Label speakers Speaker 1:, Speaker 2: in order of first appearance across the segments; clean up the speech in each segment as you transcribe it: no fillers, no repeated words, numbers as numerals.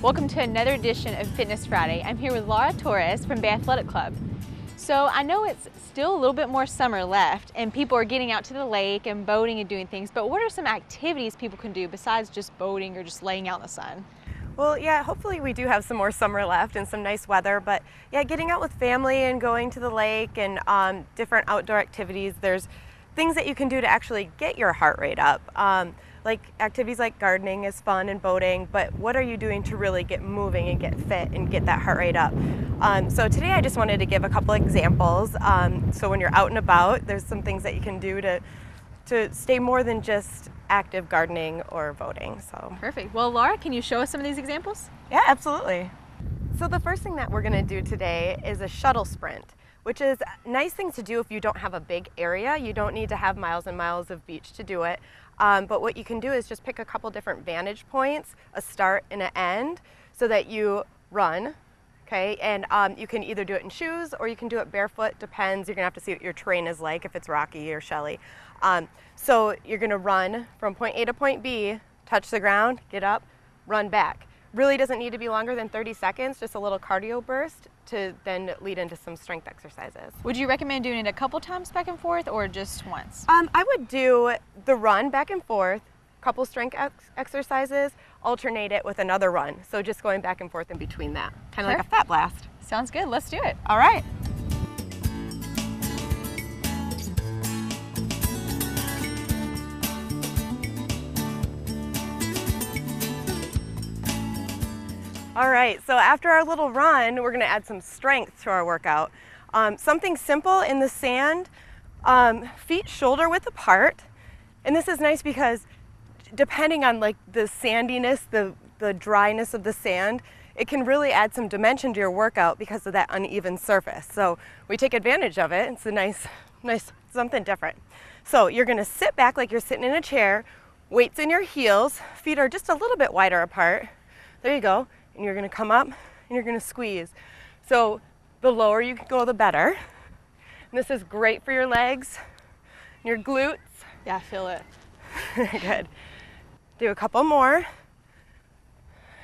Speaker 1: Welcome to another edition of Fitness Friday. I'm here with Lara Torres from Bay Athletic Club. So I know it's still a little bit more summer left and people are getting out to the lake and boating and doing things, but what are some activities people can do besides just boating or just laying out in the sun?
Speaker 2: Well, yeah, hopefully we do have some more summer left and some nice weather, but yeah, getting out with family and going to the lake and different outdoor activities, there's things that you can do to actually get your heart rate up. Like activities like gardening is fun and boating, but what are you doing to really get moving and get fit and get that heart rate up? So today I just wanted to give a couple examples. So when you're out and about, there's some things that you can do to stay more than just active gardening or boating. So
Speaker 1: Perfect. Well, Lara, can you show us some of these examples?
Speaker 2: yeah, absolutely. So the first thing that we're gonna do today is a shuttle sprint, which is a nice thing to do if you don't have a big area. You don't need to have miles and miles of beach to do it. But what you can do is just pick a couple different vantage points, a start and an end, so that you run, okay? And you can either do it in shoes or you can do it barefoot, depends. You're gonna have to see what your terrain is like, if it's rocky or shelly. So you're gonna run from point A to point B, touch the ground, get up, run back. Really doesn't need to be longer than 30 seconds, just a little cardio burst to then lead into some strength exercises.
Speaker 1: Would you recommend doing it a couple times back and forth or just once?
Speaker 2: I would do the run back and forth, couple strength exercises, alternate it with another run. So just going back and forth in between that, kind of like a fat blast.
Speaker 1: Sounds good. Let's do it.
Speaker 2: All right. All right, so after our little run, we're gonna add some strength to our workout. Something simple in the sand, feet shoulder width apart. And this is nice because depending on like the sandiness, the dryness of the sand, it can really add some dimension to your workout because of that uneven surface. So we take advantage of it. It's a nice, something different. So you're gonna sit back like you're sitting in a chair, weights in your heels, feet are just a little bit wider apart. There you go. And you're gonna come up and you're gonna squeeze. So the lower you can go, the better. And this is great for your legs, your glutes.
Speaker 1: Yeah, I feel it.
Speaker 2: Good. Do a couple more.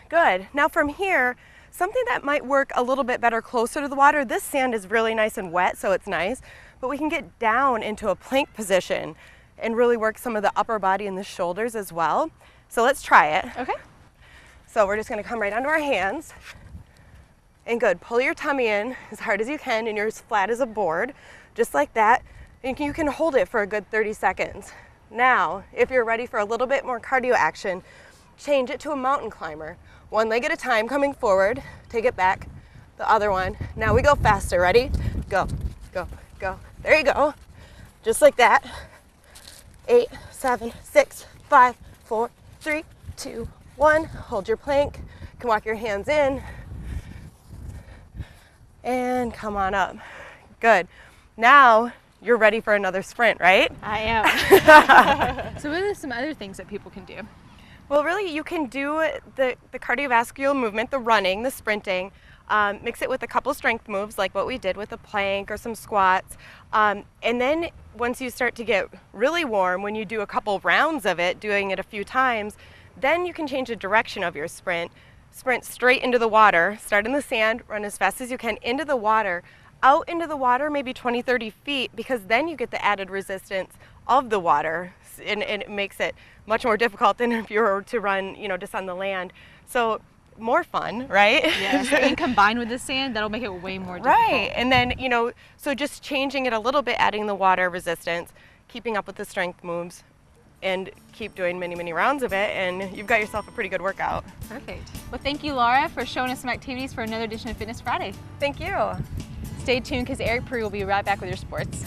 Speaker 2: Good. Now from here, something that might work a little bit better closer to the water, this sand is really nice and wet, so it's nice, but we can get down into a plank position and really work some of the upper body and the shoulders as well. So let's try it.
Speaker 1: Okay.
Speaker 2: So we're just gonna come right onto our hands. And good, pull your tummy in as hard as you can and you're as flat as a board, just like that. And you can hold it for a good 30 seconds. Now, if you're ready for a little bit more cardio action, change it to a mountain climber. One leg at a time, coming forward, take it back, the other one. Now we go faster, ready? Go, go, go. There you go, just like that. 8, 7, 6, 5, 4, 3, 2, 1, hold your plank, you can walk your hands in, and come on up. Good. Now you're ready for another sprint, right?
Speaker 1: I am. So what are some other things that people can do?
Speaker 2: Well, really you can do the cardiovascular movement, the running, the sprinting, mix it with a couple strength moves like what we did with a plank or some squats. And then once you start to get really warm, when you do a couple rounds of it, doing it a few times, then you can change the direction of your sprint. Sprint straight into the water, start in the sand, run as fast as you can into the water, out into the water maybe 20, 30 feet, because then you get the added resistance of the water, and it makes it much more difficult than if you were to run, just on the land. So more fun, right?
Speaker 1: Yes, and combined with the sand, that'll make it way more difficult.
Speaker 2: Right, and then, so just changing it a little bit, adding the water resistance, keeping up with the strength moves, and keep doing many, many rounds of it, and you've got yourself a pretty good workout.
Speaker 1: Perfect. Well, thank you, Lara, for showing us some activities for another edition of Fitness Friday.
Speaker 2: Thank you.
Speaker 1: Stay tuned because Eric Perry will be right back with your sports.